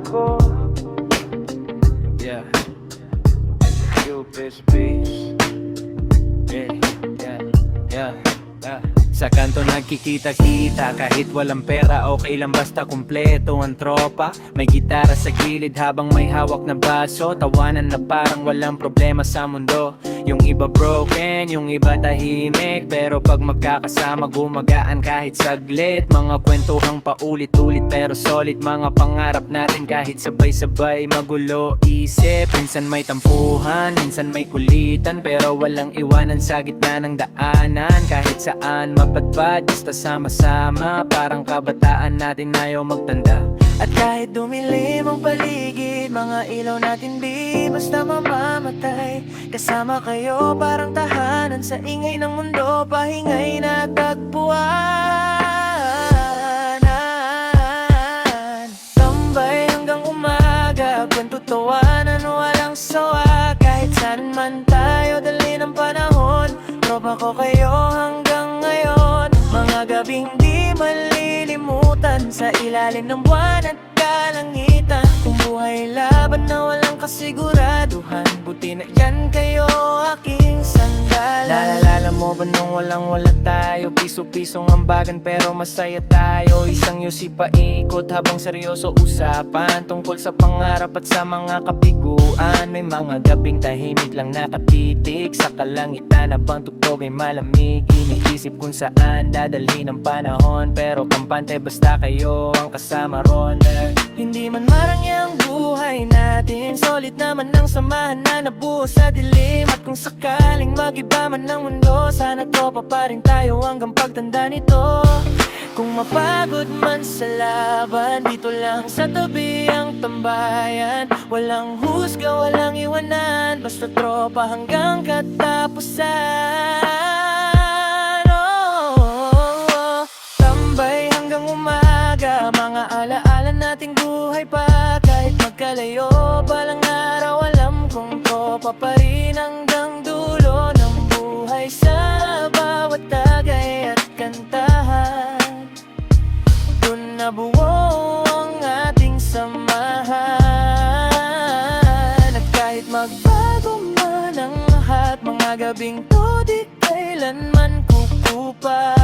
ko. Yeah, you bitch beast. Yeah, yeah, yeah, yeah. Sa kanto nagkikita-kita, kahit walang pera, okay lang basta kumpleto ang tropa. May gitara sa gilid habang may hawak na baso, tawanan na parang walang problema sa mundo. Yung iba broken, yung iba tahimik, pero pag magkakasama gumagaan kahit saglit. Mga kwentuhang paulit-ulit pero solid, mga pangarap natin kahit sabay-sabay magulo isip. Minsan may tampuhan, minsan may kulitan, pero walang iwanan sa gitna ng daanan. Kahit saan mapadpad, basta sama-sama, parang kabataan natin ayaw magtanda. At kahit dumilim ang paligid, mga ilaw natin di basta mamamatay. Kasama kayo parang tahanan sa ingay ng mundo, pahingay na tagpuanan. Tambay hanggang umaga, kwentutuwanan, walang sawa. Kahit saan man tayo, dali ng panahon, tropa ko kayo hanggang ngayon. Mga gabing di malilimutan, sa ilalim ng buwan at kalangitan. Kung buhay laban na walang kasiguraduhan, buti na yan kayo aking sandalan. Naalala mo ba nung walang-wala tayo? Piso-pisong ambagan pero masaya tayo. Isang yusi paikot habang seryoso usapan tungkol sa pangarap at sa mga kabiguan. May mga gabing tahimik lang nakatitig sa kalangitan, habang tugtog ay malamig. Iniisip kung saan dadalhin ang panahon, pero kampante basta kayo ang kasama ron. Hindi man marangya ang buhay natin, solid naman ang samahan na nabuo sa dilim. At kung sakaling mag-iba man ng mundo, sana tropa pa rin tayo hanggang pagtanda nito. Kung mapagod man sa laban, dito lang sa tabi ang tambayan. Walang husga, walang iwanan, basta tropa hanggang katapusan. Oh, tambay hanggang umaga, mga alaala nating buhay pa. Kahit magkalayo, balang araw alam kong tropa pa rin hanggang dulo ng buhay. Sa bawat tagay at kantahan, dun nabuo ang ating samahan. At kahit magbago man ang lahat, mga gabing to di kailanman kukupan.